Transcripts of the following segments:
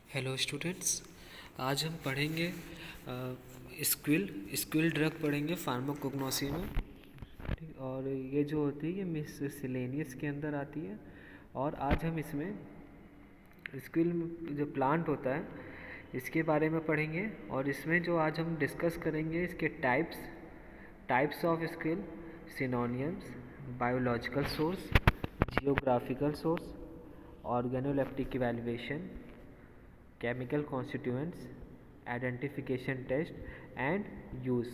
Hello students, आज हम पढ़ेंगे स्क्विल ड्रग पढ़ेंगे फार्माकोग्नोसी में। ठीक, और ये जो होती है ये मिससेलेनियस के अंदर आती है। और आज हम इसमें स्क्विल जो प्लांट होता है इसके बारे में पढ़ेंगे। और इसमें जो आज हम डिस्कस करेंगे इसके types of squill, synonyms, biological source, geographical source, organoleptic evaluation, chemical constituents, identification test and use.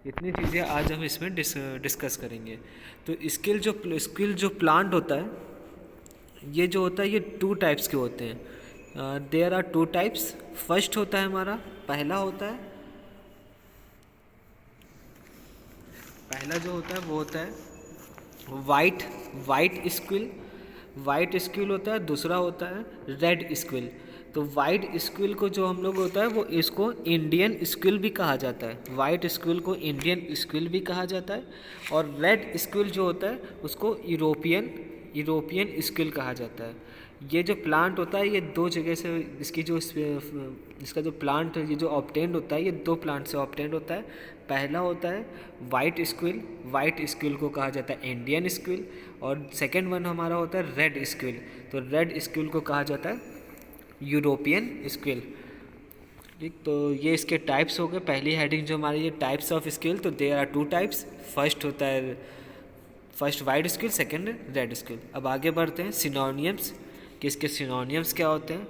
इतनी चीज़ें आज हम इसमें डिस्कस करेंगे। तो स्किल जो प्लांट होता है ये जो होता है ये 2 टाइप्स के होते हैं। There are 2 types. फर्स्ट होता है हमारा पहला जो होता है वो होता है वाइट स्क्विल होता है। दूसरा होता है रेड स्क्विल। तो वाइट स्क्विल को जो हम लोग होता है वो इसको इंडियन स्क्विल भी कहा जाता है। वाइट स्क्विल को इंडियन स्क्विल भी कहा जाता है। और रेड स्क्विल जो होता है उसको यूरोपियन स्क्विल कहा जाता है। ये जो प्लांट होता है ये 2 जगह से इसका जो प्लांट ये जो ऑब्टेंड होता है ये 2 प्लांट से ऑब्टेंड होता है। पहला होता है वाइट स्क्विल को कहा जाता है इंडियन स्क्विल। और सेकेंड वन हमारा होता है रेड स्क्विल। तो रेड स्क्विल को कहा जाता है यूरोपियन स्क्विल। ठीक, तो ये इसके टाइप्स हो गए। पहली हेडिंग जो हमारी ये टाइप्स ऑफ स्क्विल, तो there are 2 types. First white squill, second red squill. अब आगे बढ़ते हैं सिनोनियम्स कि इसके सिनोनियम्स क्या होते हैं।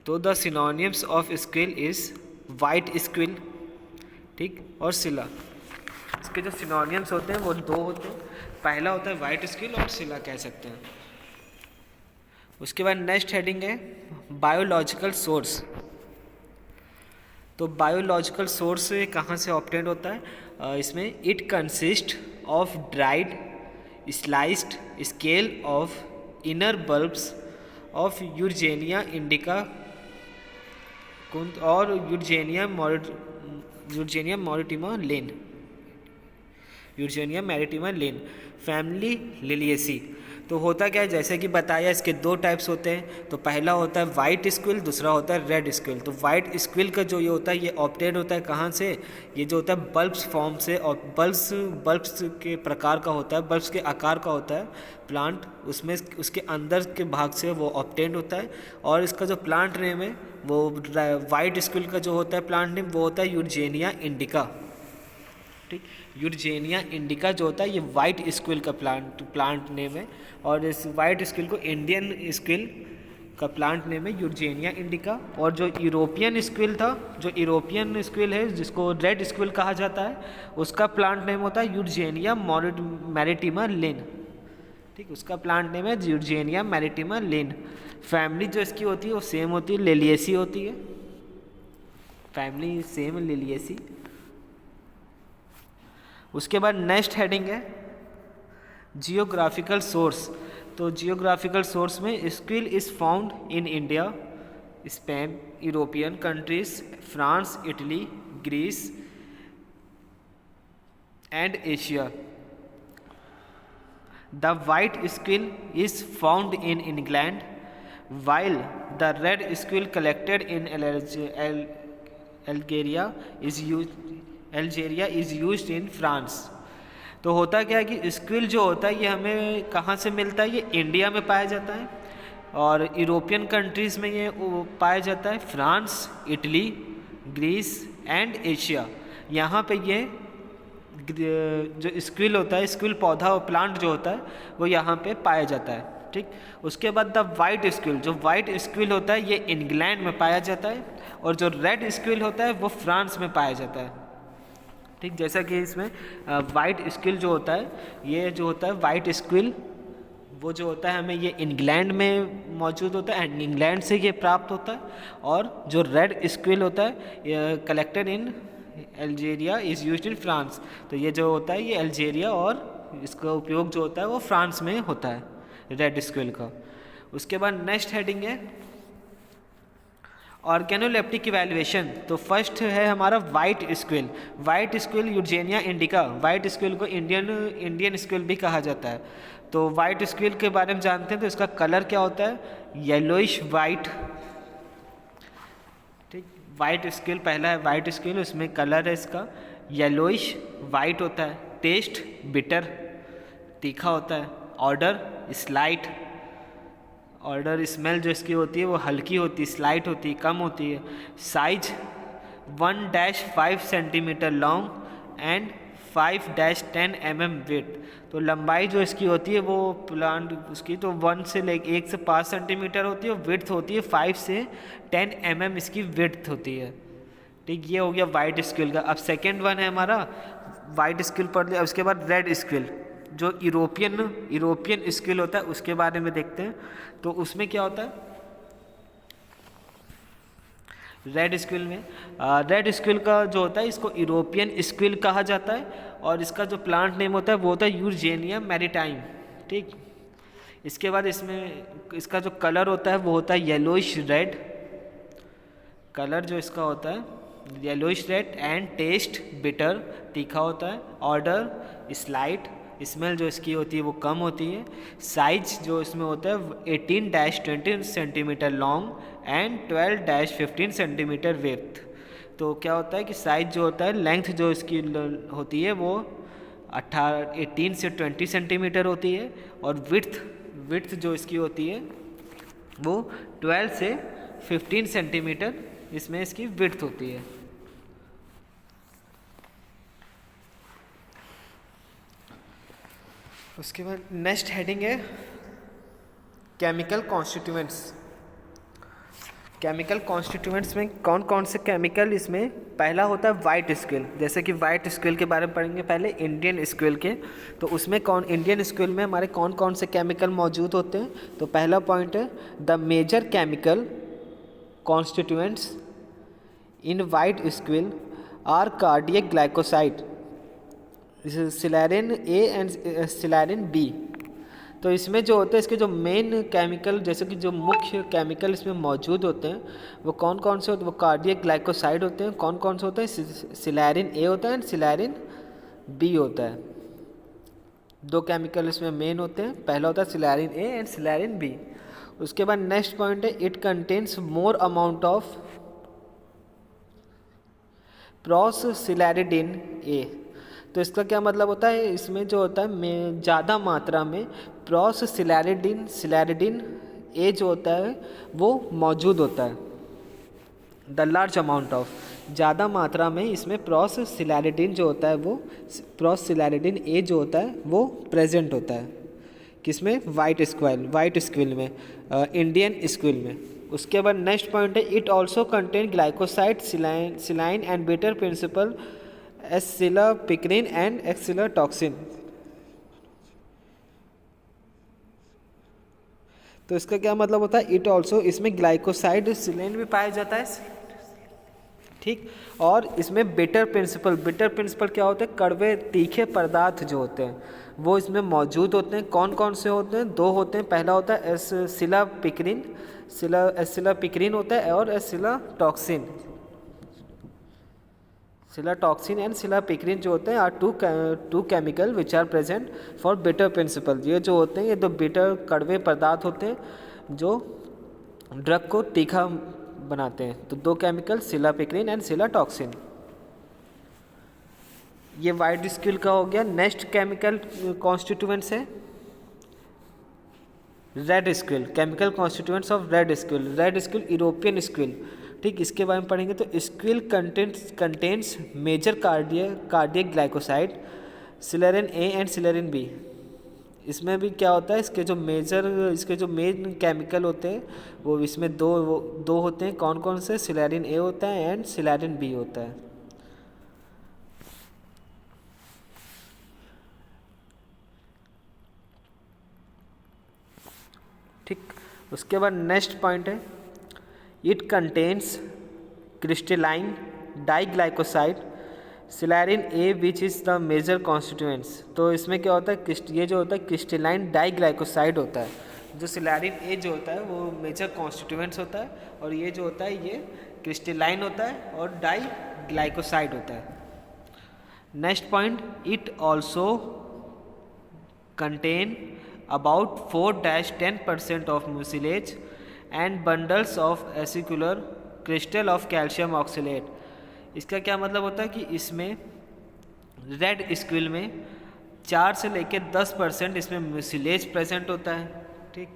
तो the synonyms of squill is white squill, ठीक, और सिला। इसके जो सिनोनियम्स होते हैं वो 2 होते हैं। पहला होता है वाइट स्क्विल और सिला कह सकते हैं। उसके बाद नेक्स्ट हेडिंग है बायोलॉजिकल सोर्स। तो बायोलॉजिकल सोर्स कहाँ से ऑब्टेंड होता है? इसमें it consist of dried sliced scale of inner bulbs of urginea indica और यूर्जेनिया मैरिटिमा लेन फैमिली लिलिएसी। तो होता क्या है, जैसे कि बताया इसके 2 टाइप्स होते हैं। तो पहला होता है वाइट स्क्विल, दूसरा होता है रेड स्क्विल। तो वाइट स्क्विल का जो ये होता है ये ऑब्टेन होता है कहाँ से? ये जो होता है बल्ब्स फॉर्म से, और बल्ब्स के प्रकार का होता है, बल्ब्स के आकार का होता है प्लांट, उसमें उसके अंदर के भाग से वो ऑब्टेन होता है। और इसका जो प्लांट नेम है वो वाइट स्क्विल का जो होता है प्लांट नेम वो होता है यूर्जेनिया इंडिका। ठीक, यूर्जेनिया इंडिका जो होता है ये वाइट स्क्विल का प्लांट नेम है। और इस वाइट स्क्विल को इंडियन स्क्विल का प्लांट नेम है यूर्जेनिया इंडिका। और जो यूरोपियन स्क्विल है जिसको रेड स्क्विल कहा जाता है उसका प्लांट नेम होता है यूर्जेनिया मैरिटिमा लेन। ठीक, उसका प्लांट नेम है यूर्जेनिया मैरिटिमा लेन। फैमिली जो इसकी होती है वो सेम होती है, लिलिएसी होती है। Family same Liliaceae. उसके बाद नेक्स्ट हेडिंग है जियोग्राफिकल सोर्स। तो जियोग्राफिकल सोर्स में squill is found in India, Spain, European countries, France, Italy, Greece and Asia. The white squill is found in England while the red squill collected in Algeria is used in France। तो होता क्या है कि squill जो होता है ये हमें कहाँ से मिलता है? ये इंडिया में पाया जाता है और यूरोपियन कंट्रीज़ में ये पाया जाता है, France, Italy, Greece and Asia. यहाँ पे ये जो स्क्विल होता है, स्क्विल पौधा और प्लांट जो होता है वो यहाँ पे पाया जाता है। ठीक, उसके बाद द वाइट स्क्विल, जो वाइट स्क्विल होता है ये इंग्लैंड में पाया जाता है और जो रेड स्क्विल होता है वो फ्रांस में पाया जाता है। ठीक, जैसा कि इसमें वाइट स्क्विल जो होता है, ये जो होता है वाइट स्क्विल वो जो होता है हमें ये इंग्लैंड में मौजूद होता है एंड इंग्लैंड से ये प्राप्त होता है। और जो रेड स्क्विल होता है collected in Algeria is used in France. तो ये जो होता है ये अल्जीरिया और इसका उपयोग जो होता है वो फ्रांस में होता है रेड स्क्विल का। उसके बाद नेक्स्ट हेडिंग है ऑर्गेनोलेप्टिक इवैल्यूएशन। तो फर्स्ट है हमारा white squill urginea indica. White squill को इंडियन स्क्विल भी कहा जाता है। तो वाइट स्क्विल के बारे में जानते हैं। तो इसका कलर क्या होता है? येलोइश वाइट वाइट स्क्विल पहला है वाइट स्क्विल, उसमें कलर है इसका येलोइश वाइट होता है, टेस्ट बिटर तीखा होता है, ऑर्डर स्लाइट, ऑर्डर स्मेल जो इसकी होती है वो हल्की होती है, स्लाइट होती है, कम होती है, size 1-5 centimetre long and 5-10 mm weight. तो लंबाई जो इसकी होती है वो प्लांट उसकी तो 1 से 5 सेंटीमीटर होती है और विड्थ होती है 5 से 10 mm इसकी विड्थ होती है। ठीक, ये हो गया वाइट स्क्विल का। अब सेकेंड वन है हमारा वाइट स्क्विल पढ़ लिया। अब उसके बाद रेड स्क्विल जो यूरोपियन स्क्विल होता है उसके बारे में देखते हैं। तो उसमें क्या होता है रेड स्क्विल में, रेड स्क्विल का जो होता है इसको यूरोपियन स्क्विल कहा जाता है और इसका जो प्लांट नेम होता है वो होता है यूर्जेनिया मैरिटाइम। ठीक, इसके बाद इसमें इसका जो कलर होता है वो होता है येलोइश रेड, कलर जो इसका होता है yellowish red and test bitter तीखा होता है, ऑर्डर स्लाइट, स्मेल जो इसकी होती है वो कम होती है, साइज जो इसमें होता है 18-20 centimetre long and 12-15 centimetre width. तो क्या होता है कि साइज जो होता है लेंथ जो इसकी होती है वो 18 से 20 सेंटीमीटर होती है और विड्थ जो इसकी होती है वो 12 से 15 सेंटीमीटर इसमें इसकी विड्थ होती है। उसके बाद नेक्स्ट हेडिंग है केमिकल कॉन्स्टिट्यूएंट्स। केमिकल कॉन्स्टिट्यूएंट्स में कौन कौन से केमिकल, इसमें पहला होता है वाइट स्क्विल। जैसे कि वाइट स्क्विल के बारे में पढ़ेंगे पहले इंडियन स्क्विल के, तो उसमें इंडियन स्क्विल में हमारे कौन कौन से केमिकल मौजूद होते हैं। तो पहला पॉइंट है the major chemical constituents in white squill are cardiac glycoside scillarin A and scillarin B. तो इसमें जो होते हैं इसके जो मेन केमिकल जैसे कि जो मुख्य केमिकल इसमें मौजूद होते हैं वो कौन कौन से होते हैं, वो कार्डियक ग्लाइकोसाइड होते हैं। कौन कौन से होते हैं, सिलेरिन ए होता है एंड सिलेरिन बी होता है। दो केमिकल इसमें मेन होते हैं, पहला होता है सिलेरिन ए एंड सिलेरिन बी। उसके बाद नेक्स्ट पॉइंट है it contains more amount of proscillaridin A. तो इसका क्या मतलब होता है, इसमें जो होता है ज़्यादा मात्रा में सिलेरिडिन ए जो होता है वो मौजूद होता है। द लार्ज अमाउंट ऑफ, ज़्यादा मात्रा में इसमें सिलेरिडिन जो होता है वो सिलेरिडिन ए जो होता है वो प्रेजेंट होता है। किसमें, वाइट स्क्विल में, इंडियन स्क्विल में। उसके बाद नेक्स्ट पॉइंट है it also contain glycoside scillain and bitter principle scillapicrin and scillitoxin. तो इसका क्या मतलब होता है, इट ऑल्सो, इसमें ग्लाइकोसाइड सिलेन भी पाया जाता है। ठीक, और इसमें बिटर प्रिंसिपल क्या होते हैं, कड़वे तीखे पदार्थ जो होते हैं वो इसमें मौजूद होते हैं। कौन कौन से होते हैं, दो होते हैं। पहला होता है एसिलापिक्रिन होता है और एसिलाटॉक्सिन एंड सिलापिक्रिन जो होते हैं are two chemical which are present for bitter principle. ये जो होते हैं ये दो बिटर कड़वे पदार्थ होते हैं जो ड्रग को तीखा बनाते हैं। तो दो केमिकल सिलापिक्रिन एंड सिलाटॉक्सिन। ये वाइट स्क्विल का हो गया। नेक्स्ट केमिकल कॉन्स्टिट्यूएंट्स है red squill, chemical constituents of red squill European squill. ठीक, इसके बारे में पढ़ेंगे। तो squill contains major cardiac glycoside scillarin A and scillarin B. इसमें भी क्या होता है, इसके जो मेन केमिकल होते हैं वो इसमें दो होते हैं। कौन कौन से, सिलेरिन ए होता है एंड सिलेरिन बी होता है। ठीक, उसके बाद नेक्स्ट पॉइंट है it contains crystalline diglycoside scillarin A which is the major constituents. तो इसमें क्या होता है, ये जो होता है क्रिस्टलाइन डाइग्लाइकोसाइड होता है। जो सिलेरिन ए जो होता है वो मेजर कॉन्स्टिट्यूएंट्स होता है और ये जो होता है ये क्रिस्टलाइन होता है और डाइग्लाइकोसाइड होता है। Next point it also contain about 4-10% of mucilage and bundles of acicular crystal of calcium oxalate. इसका क्या मतलब होता है कि इसमें रेड स्क्विल में 4 से लेकर 10% इसमें म्यूसिलेज प्रेजेंट होता है। ठीक,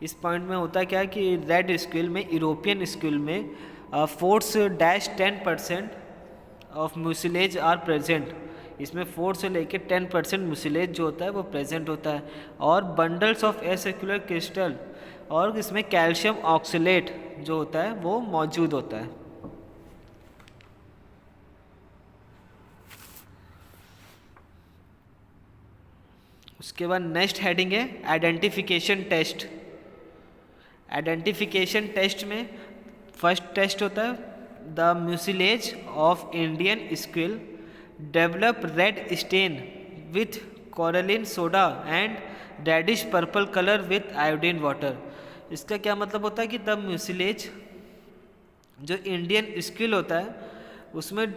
इस पॉइंट में होता क्या है कि रेड स्क्विल में, यूरोपियन स्क्विल में 4-10% ऑफ म्यूसिलेज आर प्रेजेंट। इसमें 4 से लेकर 10% म्यूसिलेज जो होता है वो प्रेजेंट होता है, और बंडल्स ऑफ एसेक्युलर क्रिस्टल, और इसमें कैल्शियम ऑक्सलेट जो होता है वो मौजूद होता है। उसके बाद नेक्स्ट हेडिंग है आइडेंटिफिकेशन टेस्ट। आइडेंटिफिकेशन टेस्ट में फर्स्ट टेस्ट होता है the mucilage of Indian squill develop red stain with coralline soda and reddish purple colour with iodine water. इसका क्या मतलब होता है कि द म्यूसिलेज जो इंडियन स्क्विल होता है उसमें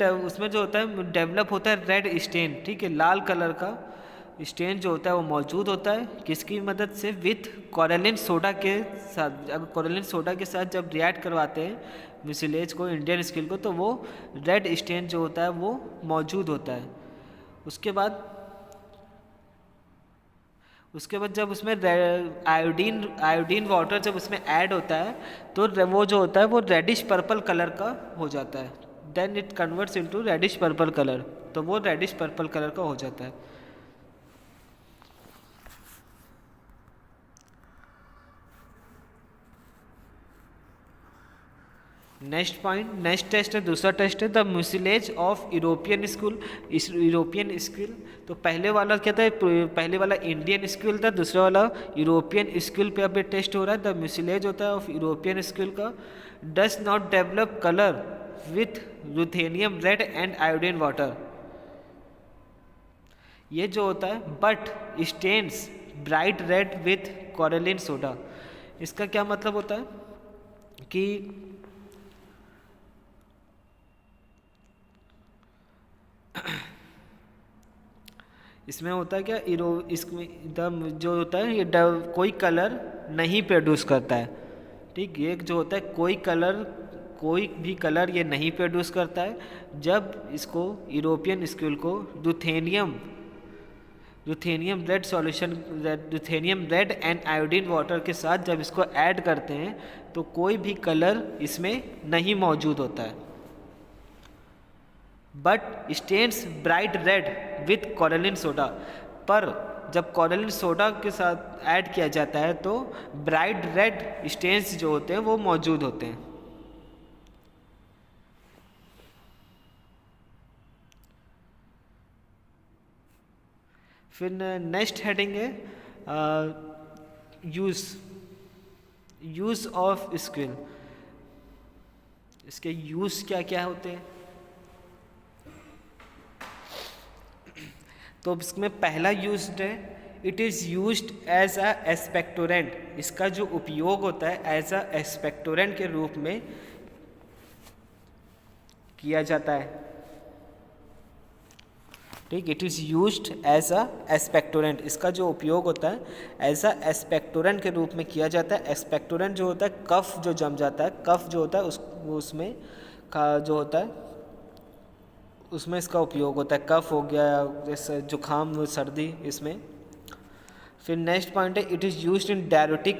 जो होता है डेवलप होता है रेड स्टेन, ठीक है, लाल कलर का स्टेन जो होता है वो मौजूद होता है। किसकी मदद से? विथ कोरलिन सोडा के साथ। अगर कोरलिन सोडा के साथ जब रिएक्ट करवाते हैं म्यूसिलेज को, इंडियन स्क्विल को, तो वो रेड स्टेन जो होता है वो मौजूद होता है। उसके बाद जब उसमें आयोडीन वाटर जब उसमें ऐड होता है तो वो जो होता है वो रेडिश पर्पल कलर का हो जाता है। Then it converts into reddish purple colour, तो वो रेडिश पर्पल कलर का हो जाता है। नेक्स्ट पॉइंट, नेक्स्ट टेस्ट है, दूसरा टेस्ट है the mucilage of European squill. तो पहले वाला क्या था? पहले वाला इंडियन स्क्विल था, दूसरा वाला यूरोपियन स्क्विल पे अभी टेस्ट हो रहा है। द म्यूसिलेज होता है ऑफ यूरोपियन स्क्विल का does not develop colour with ruthenium red and iodine water. ये जो होता है but stains bright red with coralline soda. इसका क्या मतलब होता है कि इसमें होता है क्या, इसमें जो होता है ये कोई कलर नहीं प्रोड्यूस करता है। ठीक, ये जो होता है कोई भी कलर ये नहीं प्रोड्यूस करता है। जब इसको यूरोपियन स्क्विल को ruthenium red solution, ruthenium red and iodine water के साथ जब इसको ऐड करते हैं तो कोई भी कलर इसमें नहीं मौजूद होता है। But stains bright red with coralline soda, पर जब कोरलिन सोडा के साथ ऐड किया जाता है तो ब्राइट रेड स्टेन्स जो होते हैं वो मौजूद होते हैं। फिर नेक्स्ट हेडिंग है यूज ऑफ स्क्विल। इसके यूज क्या क्या होते हैं? तो इसमें पहला यूज्ड है it is used as a expectorant. इसका जो उपयोग होता है एज अ एक्सपेक्टोरेंट के रूप में किया जाता है। ठीक, it is used as a expectorant. इसका जो उपयोग होता है एज अ एक्सपेक्टोरेंट के रूप में किया जाता है। एक्सपेक्टोरेंट जो होता है कफ जो जम जाता है, कफ जो होता है उसमें का जो होता है उसमें इसका उपयोग होता है। कफ हो गया, जैसे जुकाम, सर्दी, इसमें। फिर नेक्स्ट पॉइंट है it is used in diuretic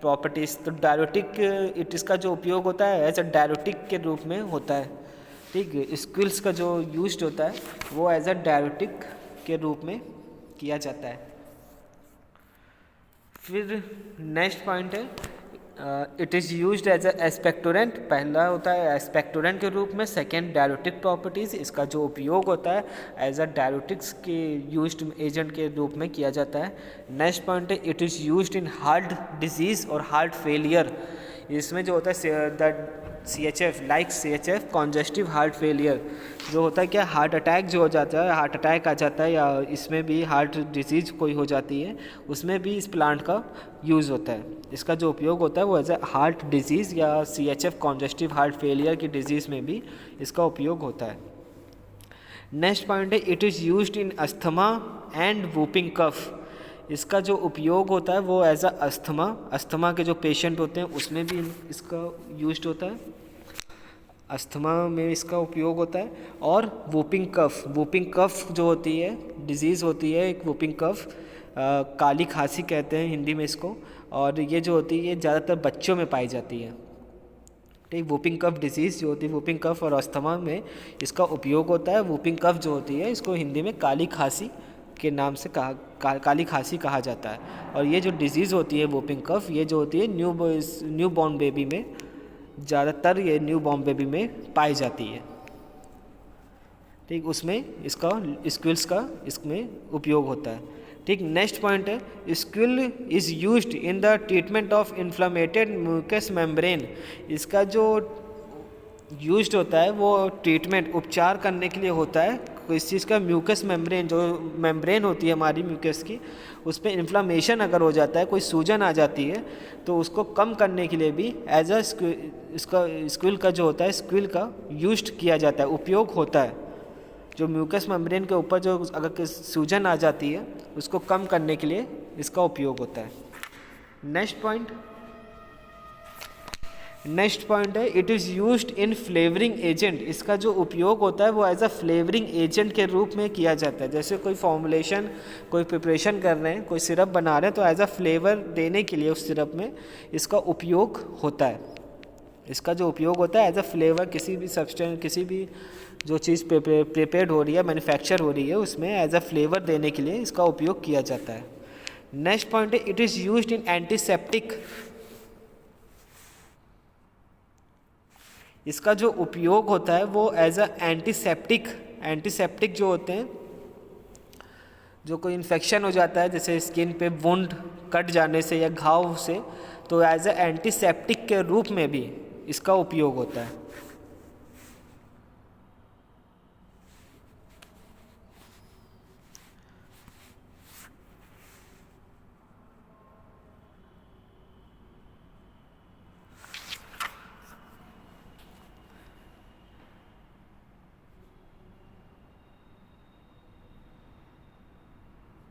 properties. तो डायरेटिक इसका जो उपयोग होता है एज अ डायरेटिक के रूप में होता है। ठीक है, स्क्विल्स का जो यूज्ड होता है वो एज अ डायरेटिक के रूप में किया जाता है। फिर नेक्स्ट पॉइंट है it is used as a expectorant. पहला होता है एक्सपेक्टोरेंट के रूप में। सेकेंड डायरेटिक प्रॉपर्टीज़, इसका जो उपयोग होता है एज अ डायरेटिक्स के यूज्ड एजेंट के रूप में किया जाता है। नेक्स्ट पॉइंट है it is used in heart disease और हार्ट फेलियर। इसमें जो होता है the CHF congestive heart failure जो होता है क्या, हार्ट अटैक जो हो जाता है, हार्ट अटैक आ जाता है, या इसमें भी हार्ट डिजीज़ कोई हो जाती है, उसमें भी इस प्लांट का यूज़ होता है। इसका जो उपयोग होता है वो एज ए हार्ट डिजीज़ या CHF कॉन्जेस्टिव हार्ट फेलियर की डिजीज़ में भी इसका उपयोग होता है। नेक्स्ट पॉइंट है it is used in asthma and whooping cough. इसका जो उपयोग होता है वो एज अ अस्थमा के जो पेशेंट होते हैं उसमें भी इसका यूज्ड होता है। अस्थमा में इसका उपयोग होता है। और वूपिंग कफ जो होती है, डिजीज़ होती है एक वूपिंग कफ, काली खांसी कहते हैं हिंदी में इसको, और ये जो होती है ज़्यादातर बच्चों में पाई जाती है। ठीक, वूपिंग कफ डिजीज़ जो होती है, वूपिंग कफ और अस्थमा में इसका उपयोग होता है। वूपिंग कफ जो होती है इसको हिंदी में काली खांसी के नाम से काली खांसी कहा जाता है। और ये जो डिजीज़ होती है वूपिंग कफ, ये जो होती है न्यू बॉर्न बेबी में, ज़्यादातर ये न्यू बॉर्न बेबी में पाई जाती है। ठीक, उसमें इसका स्क्विल्स का इसमें उपयोग होता है। ठीक, नेक्स्ट पॉइंट है squill is used in the treatment of inflamed mucous membrane. इसका जो यूज्ड होता है वो ट्रीटमेंट उपचार करने के लिए होता है। इस चीज़ का म्यूकस मेम्ब्रेन, जो मेम्ब्रेन होती है हमारी म्यूकस की, उस पर इन्फ्लामेशन अगर हो जाता है, कोई सूजन आ जाती है, तो उसको कम करने के लिए भी एज अ स्क्विल का जो होता है, स्क्विल का यूज्ड किया जाता है, उपयोग होता है। जो म्यूकस मेम्ब्रेन के ऊपर जो अगर सूजन आ जाती है उसको कम करने के लिए इसका उपयोग होता है। नेक्स्ट पॉइंट है it is used in flavouring agent. इसका जो उपयोग होता है वो एज अ फ्लेवरिंग एजेंट के रूप में किया जाता है। जैसे कोई फॉर्मुलेशन, कोई प्रिपरेशन कर रहे हैं, कोई सिरप बना रहे हैं, तो एज अ फ्लेवर देने के लिए उस सिरप में इसका उपयोग होता है। इसका जो उपयोग होता है एज अ फ्लेवर, किसी भी सब्सटेंस, किसी भी जो चीज़ प्रिपेयर्ड हो रही है, मैन्युफैक्चर हो रही है, उसमें एज अ फ्लेवर देने के लिए इसका उपयोग किया जाता है। नेक्स्ट पॉइंट है it is used in antiseptic. इसका जो उपयोग होता है वो एज अ एंटीसेप्टिक जो होते हैं, जो कोई इन्फेक्शन हो जाता है जैसे स्किन पे वुंड कट जाने से या घाव से, तो एज अ एंटीसेप्टिक के रूप में भी इसका उपयोग होता है।